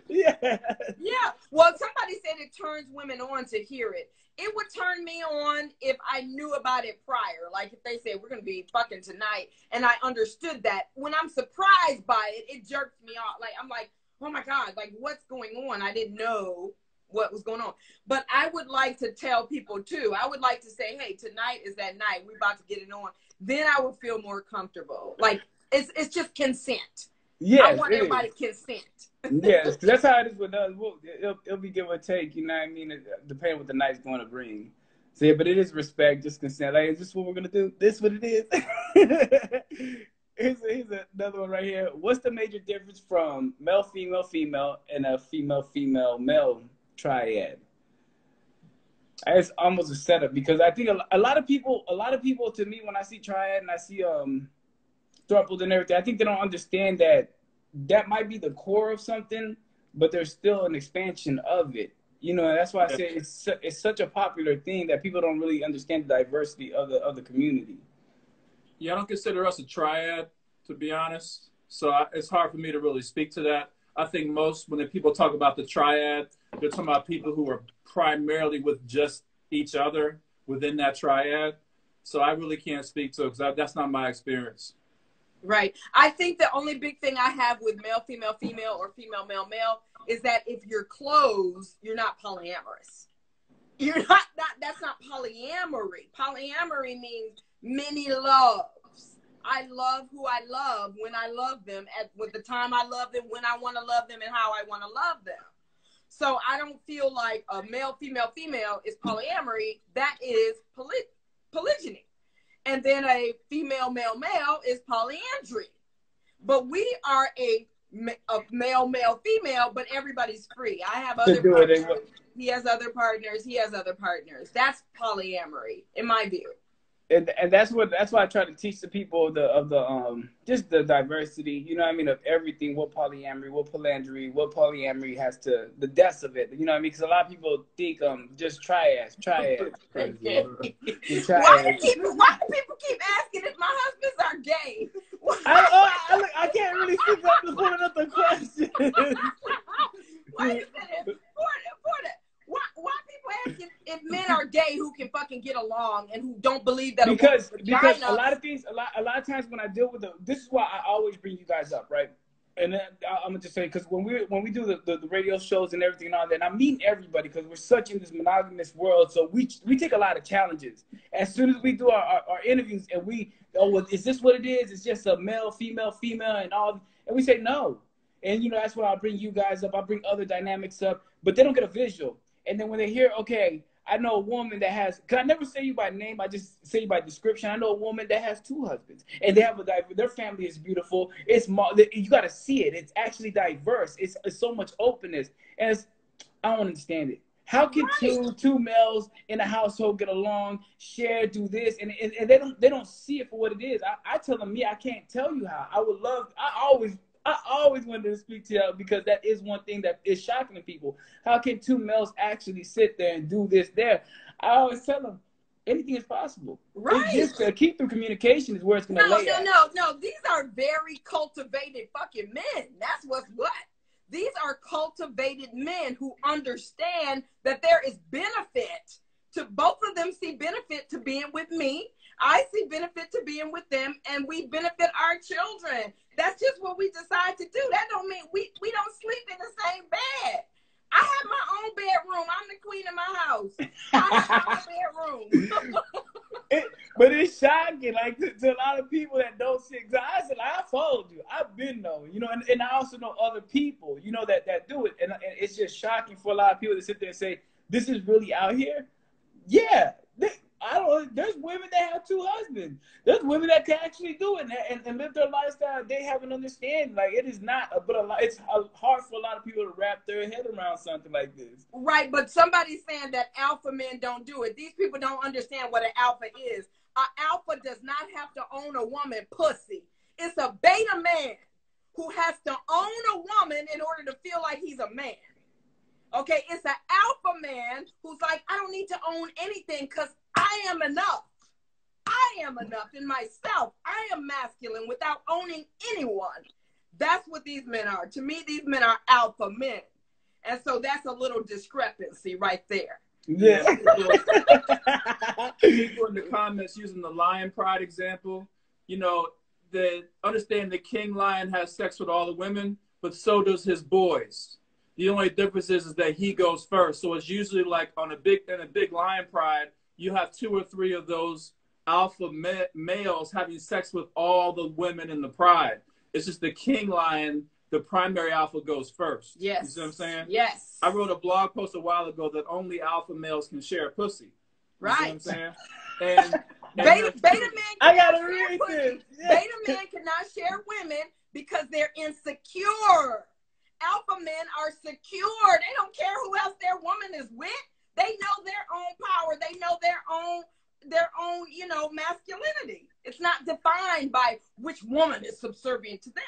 [SPEAKER 1] Yeah.
[SPEAKER 2] Yeah. Well, somebody said it turns women on to hear it. It would turn me on if I knew about it prior. Like if they said we're going to be fucking tonight and I understood that. When I'm surprised by it, it jerks me off. Like I'm like, oh my God, like what's going on? I didn't know what was going on. But I would like to tell people too. I would like to say, hey, tonight is that night. We're about to get it on. Then I would feel more comfortable. Like it's just consent.
[SPEAKER 1] Yes,
[SPEAKER 2] I want everybody to consent.
[SPEAKER 1] Yes, that's how it is with us. It'll be give or take, you know what I mean? Depending what the night's going to bring. So yeah, but it is respect, just consent. Like, is this what we're going to do? This what it is? Here's another one right here. What's the major difference from male, female, female, and a female, female, male triad? It's almost a setup because I think a lot of people to me, when I see triad and I see throupled and everything, I think they don't understand that might be the core of something, but there's still an expansion of it. You know, and that's why I say it's such a popular thing that people don't really understand the diversity of the community.
[SPEAKER 3] Yeah, I don't consider us a triad, to be honest. So it's hard for me to really speak to that. I think when people talk about the triad, they're talking about people who are primarily with just each other within that triad. So I really can't speak to it because that's not my experience.
[SPEAKER 2] Right. I think the only big thing I have with male, female, female, or female, male, male is that if you're closed, you're not polyamorous. You're not that's not polyamory. Polyamory means many loves. I love who I love when I love them with the time I love them, when I want to love them, and how I want to love them. So I don't feel like a male, female, female is polyamory. That is polygyny. And then a female, male, male is polyandry. But we are a male, male, female, but everybody's free. I have other partners. He has other partners. He has other partners. That's polyamory, in my view.
[SPEAKER 1] And that's why I try to teach the people of the just the diversity, you know what I mean, of everything, what polyamory, what polyandry, what polyamory has to, the depths of it, you know what I mean? Because a lot of people think just triads. Why do
[SPEAKER 2] people keep asking if my husbands are gay?
[SPEAKER 1] I can't really speak up to put another question.
[SPEAKER 2] Wait a minute, why people asking if men are gay who can fucking get along and who don't believe that
[SPEAKER 1] because a lot of things, a lot of times when I deal with this is why I always bring you guys up, right? And then I'm gonna just say, because when we do the radio shows and everything and all that, and I'm meeting everybody because we're such in this monogamous world, so we take a lot of challenges. As soon as we do our interviews and well, is this what it is? It's just a male, female, and all, and we say no. And you know, that's why I bring you guys up. I bring other dynamics up, but they don't get a visual. And then when they hear, okay, I know a woman that has, because I never say you by name, I just say you by description. I know a woman that has 2 husbands, and they have their family is beautiful. You got to see it. It's actually diverse. It's so much openness, and I don't understand it. How can two males in a household get along, share, do this, and they don't see it for what it is? I tell them, I can't tell you how. I always wanted to speak to you because that is one thing that is shocking to people. How can 2 males actually sit there and do this there? I always tell them, anything is possible.
[SPEAKER 2] Right.
[SPEAKER 1] It's just keep through communication is where it's going to lay at.
[SPEAKER 2] No. These are very cultivated fucking men. That's what. These are cultivated men who understand that there is benefit to both of them. See benefit to being with me. I see benefit to being with them, and we benefit our children. That's just what we decide to do. That don't mean we don't sleep in the same bed. I have my own bedroom. I'm the queen of my house. I have my own bedroom.
[SPEAKER 1] But it's shocking, like to a lot of people that don't see. I said, I followed you. I've been knowing, and I also know other people, that do it, and it's just shocking for a lot of people to sit there and say, "This is really out here." Yeah, there's women that have 2 husbands. There's women that can actually do it and live their lifestyle. They have an understanding. Like, it is not, it's hard for a lot of people to wrap their head around something like this.
[SPEAKER 2] Right, but somebody's saying that alpha men don't do it. These people don't understand what an alpha is. An alpha does not have to own a woman pussy. It's a beta man who has to own a woman in order to feel like he's a man. Okay, it's an alpha man who's like, I don't need to own anything because I am enough. I am enough in myself. I am masculine without owning anyone. That's what these men are. To me, these men are alpha men. And so that's a little discrepancy right there.
[SPEAKER 1] Yeah.
[SPEAKER 3] People in the comments using the lion pride example, they understand the king lion has sex with all the women, but so does his boys. The only difference is that he goes first. So it's usually like in a big lion pride, you have 2 or 3 of those alpha males having sex with all the women in the pride. It's just the king lion, the primary alpha, goes first.
[SPEAKER 2] Yes.
[SPEAKER 3] You see what I'm saying?
[SPEAKER 2] Yes.
[SPEAKER 3] I wrote a blog post a while ago that only alpha males can share pussy. You
[SPEAKER 2] right.
[SPEAKER 3] See what I'm saying? And
[SPEAKER 2] beta men
[SPEAKER 1] I gotta read this.
[SPEAKER 2] Yeah. Beta men cannot share women because they're insecure. Alpha men are secure. They don't care who else their woman is with. They know their own power. They know their own, masculinity. It's not defined by which woman is subservient to them.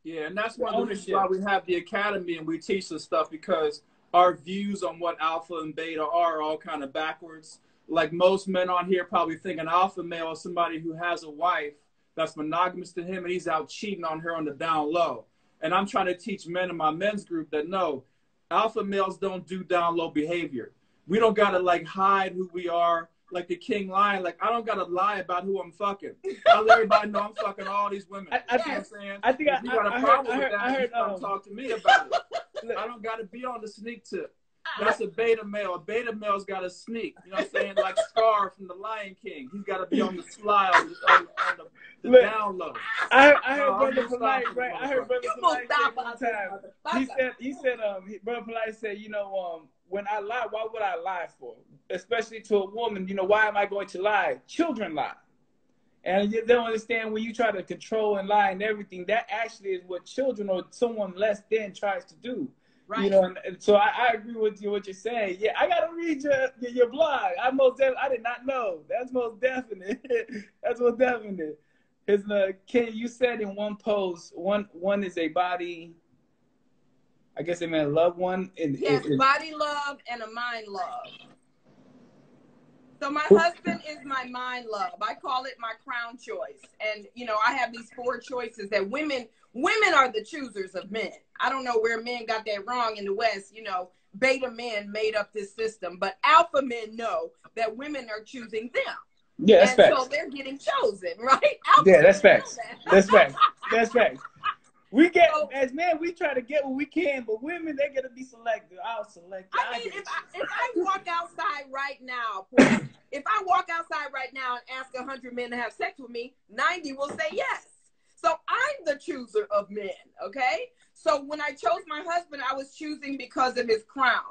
[SPEAKER 3] Yeah, and that's one of the reasons why we have the academy and we teach this stuff, because our views on what alpha and beta are all kind of backwards. Like, most men on here probably think an alpha male is somebody who has a wife that's monogamous to him and he's out cheating on her on the down low. And I'm trying to teach men in my men's group that no, alpha males don't do down low behavior. We don't got to hide who we are like the king lion. Like, I don't got to lie about who I'm fucking. I let everybody know I'm fucking all these women.
[SPEAKER 1] I think
[SPEAKER 3] if you got a problem with that, you come talk to me about it. I don't got to be on the sneak tip. That's a beta male. A beta male's got to sneak. You know what I'm saying? Like Scar from the Lion King. He's got to be on the sly, on the down low.
[SPEAKER 1] I heard Brother Polite, right? I heard Brother Polite say one time. He said, Brother Polite said, when I lie, why would I lie for? Especially to a woman, why am I going to lie? Children lie. And they don't understand, when you try to control and lie and everything, that actually is what children or someone less than tries to do. Right. And so I agree with you, what you're saying. Yeah, I got to read your blog. I did not know. That's most definite. That's most definite. Because Ken, you said in one post, one is a body, I guess they meant love one.
[SPEAKER 2] Yes, body love and a mind love. So my husband is my mind love. I call it my crown choice. And, I have these 4 choices that women are the choosers of men. I don't know where men got that wrong in the West. Beta men made up this system, but alpha men know that women are choosing them.
[SPEAKER 1] Yeah, that's facts.
[SPEAKER 2] So they're getting chosen, right? Alpha
[SPEAKER 1] yeah, that's facts. That's facts. That's facts. We get, as men, we try to get what we can, but women, they got to be selective. I'll select.
[SPEAKER 2] I mean, if I walk outside right now, if I walk outside right now and ask 100 men to have sex with me, 90 will say yes. So I'm the chooser of men, okay? So when I chose my husband, I was choosing because of his crown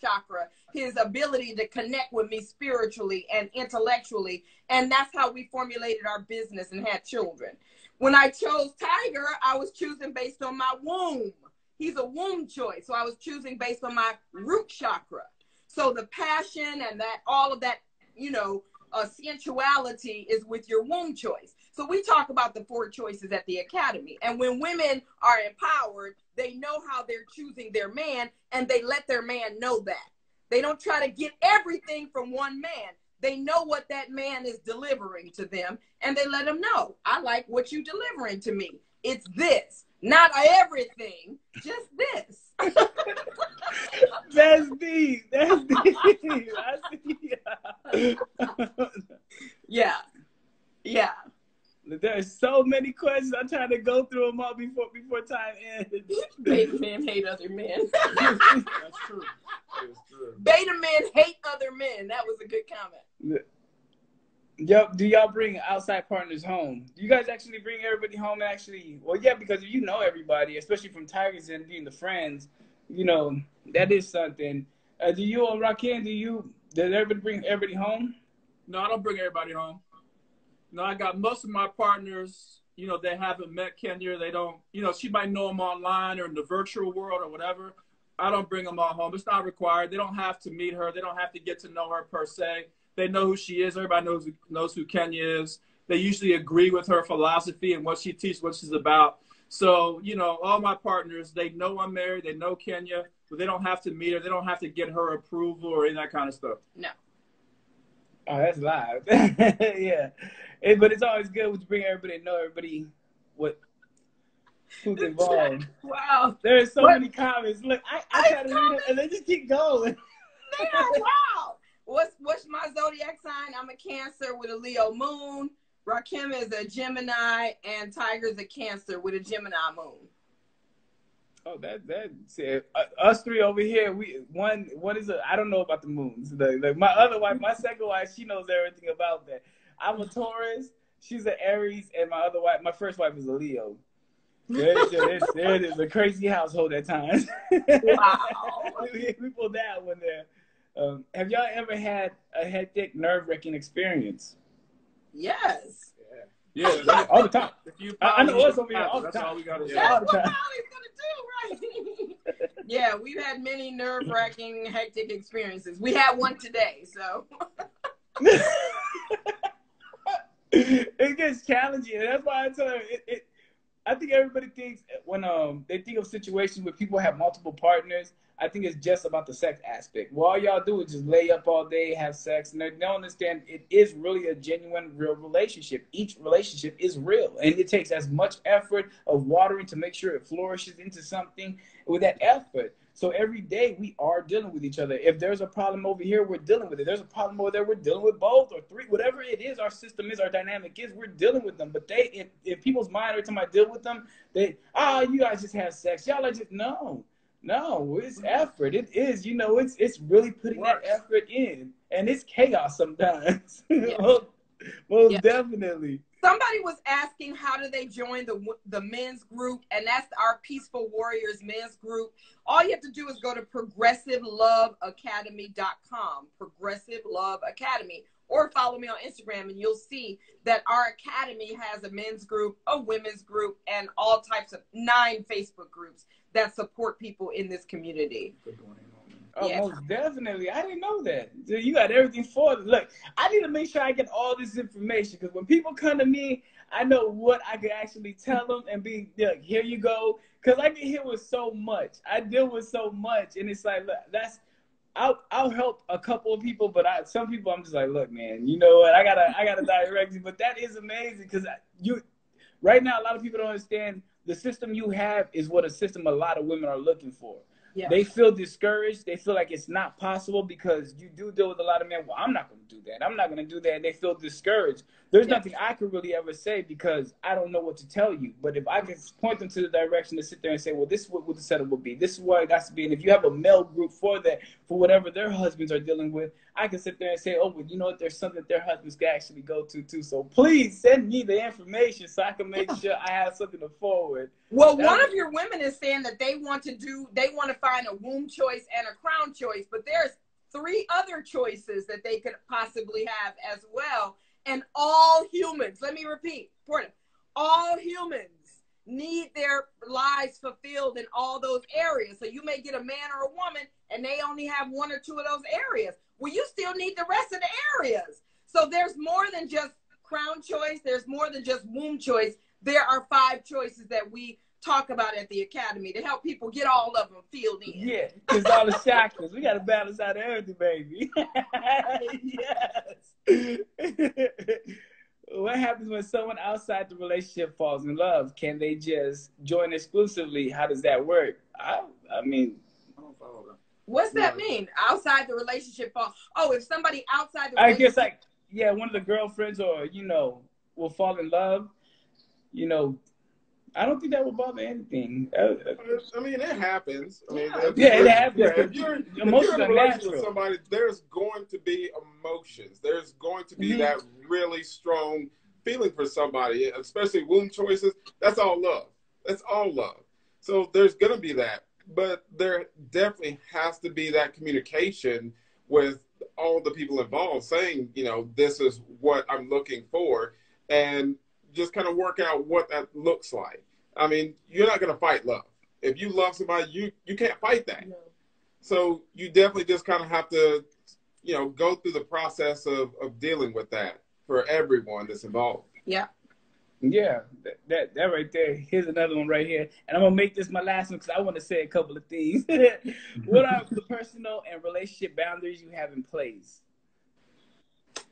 [SPEAKER 2] chakra, his ability to connect with me spiritually and intellectually. And that's how we formulated our business and had children. When I chose Tiger, I was choosing based on my womb. He's a womb choice. So I was choosing based on my root chakra. So the passion and that, all of that, sensuality is with your womb choice. So we talk about the 4 choices at the academy. And when women are empowered, they know how they're choosing their man, and they let their man know that. They don't try to get everything from one man. They know what that man is delivering to them, and they let him know, I like what you delivering to me. It's this, not everything, just this.
[SPEAKER 1] That's deep. That's deep.
[SPEAKER 2] Yeah. Yeah.
[SPEAKER 1] There are so many questions. I'm trying to go through them all before time ends.
[SPEAKER 2] Beta men hate other men.
[SPEAKER 3] That's true. That's true.
[SPEAKER 2] Beta men hate other men. That was a good comment.
[SPEAKER 1] Yep. Do y'all bring outside partners home? Do you guys actually bring everybody home? Actually, well, yeah, because you know everybody, especially from Tigers and being the friends. You know that is something. Do you, Rakim? Does everybody bring everybody home?
[SPEAKER 3] No, I don't bring everybody home. No, I got most of my partners. You know, they haven't met Kenya. They don't. You know, she might know them online or in the virtual world or whatever. I don't bring them all home. It's not required. They don't have to meet her. They don't have to get to know her per se. They know who she is. Everybody knows who Kenya is. They usually agree with her philosophy and what she teaches, what she's about. So, you know, all my partners, they know I'm married. They know Kenya, but they don't have to meet her. They don't have to get her approval or any of that kind of stuff.
[SPEAKER 2] No.
[SPEAKER 1] Oh, that's live. Yeah. But it's always good to bring everybody, know everybody, who's involved.
[SPEAKER 2] Wow.
[SPEAKER 1] There are so many comments. Look, I try to read them, and they just keep going.
[SPEAKER 2] They are wow. What's my zodiac sign? I'm a Cancer with a Leo moon. Rakim is a Gemini, and Tiger's a Cancer with a Gemini moon.
[SPEAKER 1] Oh, that's it. Us three over here. I don't know about the moons. Like my other wife, my second wife, she knows everything about that. I'm a Taurus. She's an Aries, and my first wife is a Leo. It is a crazy household at times.
[SPEAKER 2] Wow.
[SPEAKER 1] We pulled that one there. Have y'all ever had a hectic, nerve-wracking experience?
[SPEAKER 2] Yes.
[SPEAKER 3] Yeah,
[SPEAKER 1] all the time. I know us over here all the
[SPEAKER 3] That's
[SPEAKER 1] time.
[SPEAKER 3] all we got to say.
[SPEAKER 2] That's what Molly's gonna do, right? Yeah, we've had many nerve-wracking, hectic experiences. We had one today, so.
[SPEAKER 1] It gets challenging, and that's why I tell her I think everybody thinks when they think of situations where people have multiple partners, I think it's just about the sex aspect. Well, all y'all do is just lay up all day, have sex, and they don't understand it is really a genuine, real relationship. Each relationship is real, and it takes as much effort of watering to make sure it flourishes into something with that effort. So every day we are dealing with each other. If there's a problem over here, we're dealing with it. There's a problem over there, we're dealing with both or three, whatever it is, our system is, our dynamic is, we're dealing with them. But in people's mind, every time I deal with them, you guys just have sex. Y'all are just, no, it's effort. It is, it's really putting that effort in. And it's chaos sometimes. Yes. Most definitely.
[SPEAKER 2] Somebody was asking how do they join the men's group, and that's our Peaceful Warriors men's group. All you have to do is go to progressiveloveacademy.com, Progressive Love Academy, or follow me on Instagram, and you'll see that our academy has a men's group, a women's group, and all types of 9 Facebook groups that support people in this community.
[SPEAKER 1] Oh, yeah. Most definitely. I didn't know that. You got everything for it. Look, I need to make sure I get all this information, because when people come to me, I know what I can actually tell them and be like, here you go. Because I get hit with so much. I deal with so much. And it's like, look, I'll help a couple of people, but some people I'm just like, look, man, you know what? I gotta direct you. But that is amazing, because right now a lot of people don't understand the system you have is what a system a lot of women are looking for. Yeah. They feel discouraged. They feel like it's not possible because you do deal with a lot of men. Well, I'm not going to do that. I'm not going to do that. And they feel discouraged. There's nothing I could really ever say because I don't know what to tell you. But if I can point them to the direction to sit there and say, well, this is what the setup will be. This is what it has to be. And if you have a male group for that, for whatever their husbands are dealing with, I can sit there and say, oh, well, you know what? There's something their husbands can actually go to too. So please send me the information so I can make sure I have something to forward.
[SPEAKER 2] Well, one of your women is saying that they want to find a womb choice and a crown choice, but there's 3 other choices that they could possibly have as well. And all humans, let me repeat, all humans need their lives fulfilled in all those areas. So you may get a man or a woman and they only have 1 or 2 of those areas. Well, you still need the rest of the areas. So there's more than just crown choice. There's more than just womb choice. There are 5 choices that we talk about at the academy to help people get all of them filled in.
[SPEAKER 1] Yeah, because all the chakras. We got to balance out everything, baby. Yes. What happens when someone outside the relationship falls in love? Can they just join exclusively? How does that work? I mean, I don't follow that.
[SPEAKER 2] What's that mean? Outside the relationship fall? Oh, if somebody outside the
[SPEAKER 1] relationship. I guess one of the girlfriends or, will fall in love. you know, I don't think that would bother anything.
[SPEAKER 4] I mean, it happens. I mean,
[SPEAKER 1] yeah, it happens.
[SPEAKER 4] Yeah, if you're in a relationship with somebody, there's going to be emotions. There's going to be that really strong feeling for somebody, especially womb choices. That's all love. That's all love. So there's going to be that. But there definitely has to be that communication with all the people involved saying, you know, this is what I'm looking for, and just kind of work out what that looks like. I mean, you're not going to fight love. If you love somebody, you can't fight that. No. So you definitely just kind of have to, you know, go through the process of dealing with that for everyone that's involved.
[SPEAKER 2] Yeah.
[SPEAKER 1] Yeah, that right there. Here's another one right here. And I'm going to make this my last one because I want to say a couple of things. What are the personal and relationship boundaries you have in place?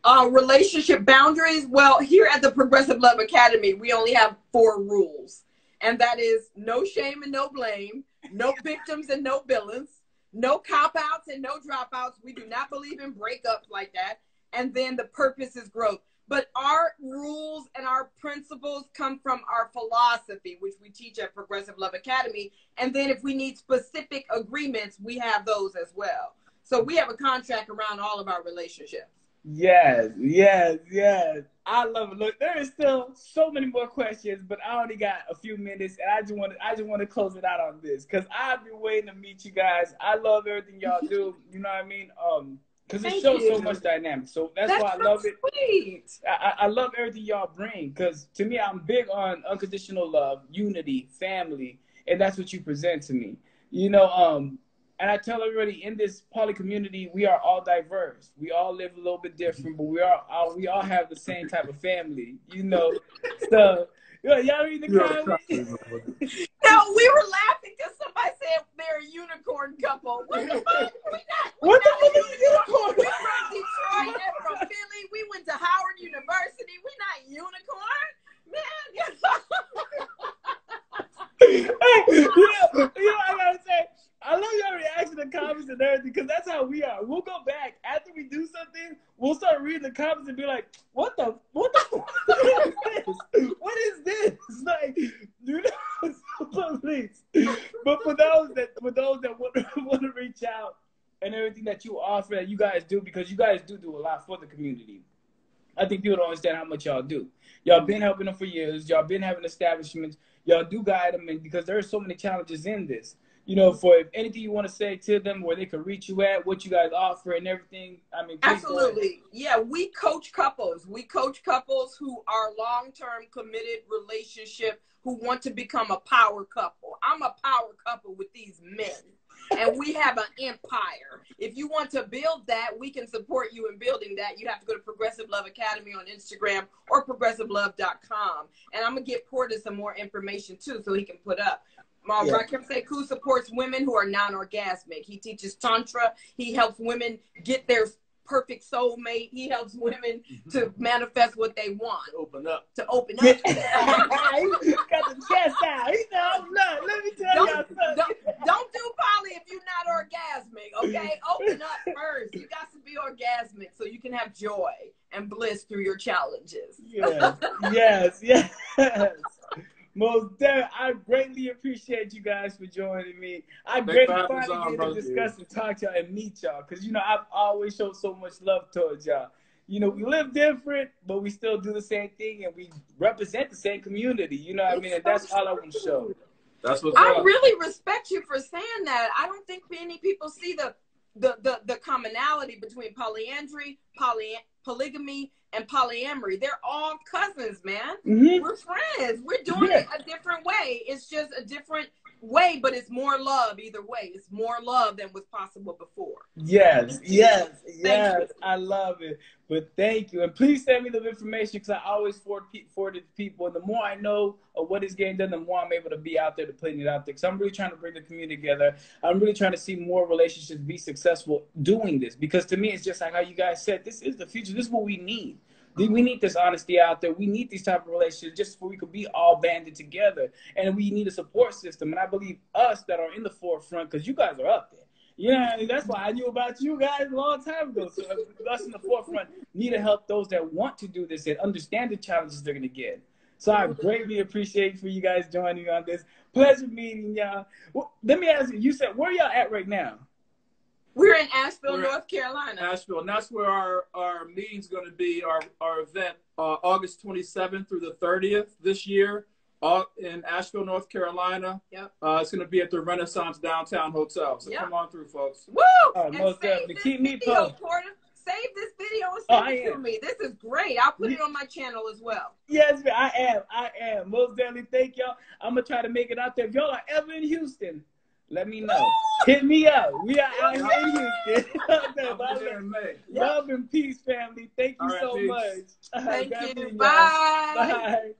[SPEAKER 2] Relationship boundaries. Well, here at the Progressive Love Academy, we only have 4 rules. And that is no shame and no blame, no victims and no villains, no cop-outs and no dropouts. We do not believe in breakups like that. And then the purpose is growth. But our rules and our principles come from our philosophy, which we teach at Progressive Love Academy. And then if we need specific agreements, we have those as well. So we have a contract around all of our relationships.
[SPEAKER 1] Yes. I love it. Look, there is still so many more questions, but I only got a few minutes, and I just want to close it out on this because I've been waiting to meet you guys. I love everything y'all do. You know what I mean? Because it shows so much dynamic. So that's why I love it.
[SPEAKER 2] Sweet.
[SPEAKER 1] I love everything y'all bring because to me, I'm big on unconditional love, unity, family, and that's what you present to me. You know, and I tell everybody in this poly community, we are all diverse. We all live a little bit different, but we all have the same type of family. You know, so y'all read the comments?
[SPEAKER 2] No, we were laughing because somebody said they're a unicorn couple. What the fuck?
[SPEAKER 1] What the fuck is a unicorn?
[SPEAKER 2] We're from Detroit and from Philly. We went to Howard University. We're not unicorn, man.
[SPEAKER 1] I gotta say, I love your reaction to comments and everything because that's how we are. We'll go back after we do something. We'll start reading the comments and be like, "What the what is this? What is this?" Like, you know, please. But for those that want to reach out and everything that you offer, that you guys do, because you guys do a lot for the community. I think people don't understand how much y'all do. Y'all been helping them for years. Y'all been having establishments. Y'all do guide them, and because there are so many challenges in this. You know, for anything you want to say to them, where they can reach you at, what you guys offer and everything. I mean,
[SPEAKER 2] absolutely. Yeah, we coach couples. We coach couples who are long-term committed relationship, who want to become a power couple. I'm a power couple with these men. And we have an empire. If you want to build that, we can support you in building that. You have to go to Progressive Love Academy on Instagram or progressivelove.com. And I'm going to get Porter some more information, too, so he can put up. Rahkem Tiger supports women who are non-orgasmic. He teaches Tantra. He helps women get their perfect soulmate. He helps women to manifest what they want.
[SPEAKER 3] Open up.
[SPEAKER 2] To open up.
[SPEAKER 1] He got the chest out. He said, let me tell you something.
[SPEAKER 2] Don't do poly if you're not orgasmic, okay? Open up first. You got to be orgasmic so you can have joy and bliss through your challenges.
[SPEAKER 1] Yes. Most definitely. I greatly appreciate you guys for joining me. I greatly finally get to discuss and talk to y'all and meet y'all because, you know, I've always showed so much love towards y'all. You know, we live different, but we still do the same thing and we represent the same community. You know what I mean? And that's all I want to show.
[SPEAKER 3] That's what's
[SPEAKER 2] I really respect you for saying that. I don't think many people see the commonality between polyandry, polygamy, and polyamory. They're all cousins, man.
[SPEAKER 1] Mm-hmm.
[SPEAKER 2] We're friends. We're doing it a different way. It's just a different way, but it's more love either way. It's more love than was possible before.
[SPEAKER 1] Yes. I love it. But thank you. And please send me the information because I always forward it to people. And the more I know of what is getting done, the more I'm able to be out there to putting it out there. Because I'm really trying to bring the community together. I'm really trying to see more relationships be successful doing this. Because to me, it's just like how you guys said, this is the future. This is what we need. We need this honesty out there. We need these type of relationships just so we could be all banded together. And we need a support system. And I believe us that are in the forefront, because you guys are up there. Yeah, I mean, that's why I knew about you guys a long time ago. So us in the forefront need to help those that want to do this and understand the challenges they're going to get. So I greatly appreciate for you guys joining me on this. Pleasure meeting y'all. Well, let me ask you, you said, where y'all at right now?
[SPEAKER 2] We're in Asheville, North Carolina.
[SPEAKER 3] Asheville, and that's where our meeting's going to be, our event, August 27th through the 30th this year, in Asheville, North Carolina.
[SPEAKER 2] Yep.
[SPEAKER 3] It's going to be at the Renaissance Downtown Hotel. So come on through, folks.
[SPEAKER 2] Woo!
[SPEAKER 1] Oh, most definitely. Keep me posted.
[SPEAKER 2] Save this video and send it to me. This is great. I'll put it on my channel as well.
[SPEAKER 1] Yes, I am. Most definitely. Thank y'all. I'm going to try to make it out there. If y'all are ever in Houston, let me know. Hit me up. We are out here in Houston. Love and peace, family. Thank you so much.
[SPEAKER 2] Thank you. Bye.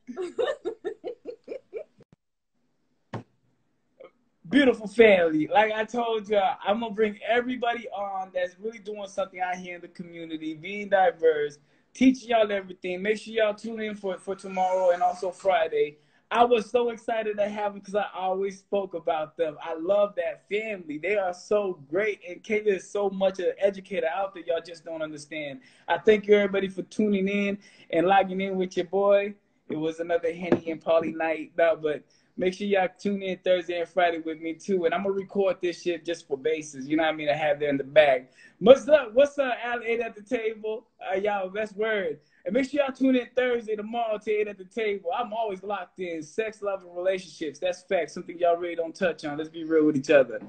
[SPEAKER 1] Beautiful family. Like I told y'all, I'm going to bring everybody on that's really doing something out here in the community, being diverse, teaching y'all everything. Make sure y'all tune in for tomorrow and also Friday. I was so excited to have them because I always spoke about them. I love that family. They are so great, and Kayla is so much an educator out there y'all just don't understand. I thank you, everybody, for tuning in and logging in with your boy. It was another Henny and Polly night. No, but make sure y'all tune in Thursday and Friday with me, too. And I'm going to record this shit just for bases. You know what I mean? I have there in the bag. What's up? What's up, Al 8 at the table? Y'all, best word. And make sure y'all tune in Thursday, tomorrow to 8 at the table. I'm always locked in. Sex, love, and relationships. That's facts. Something y'all really don't touch on. Let's be real with each other.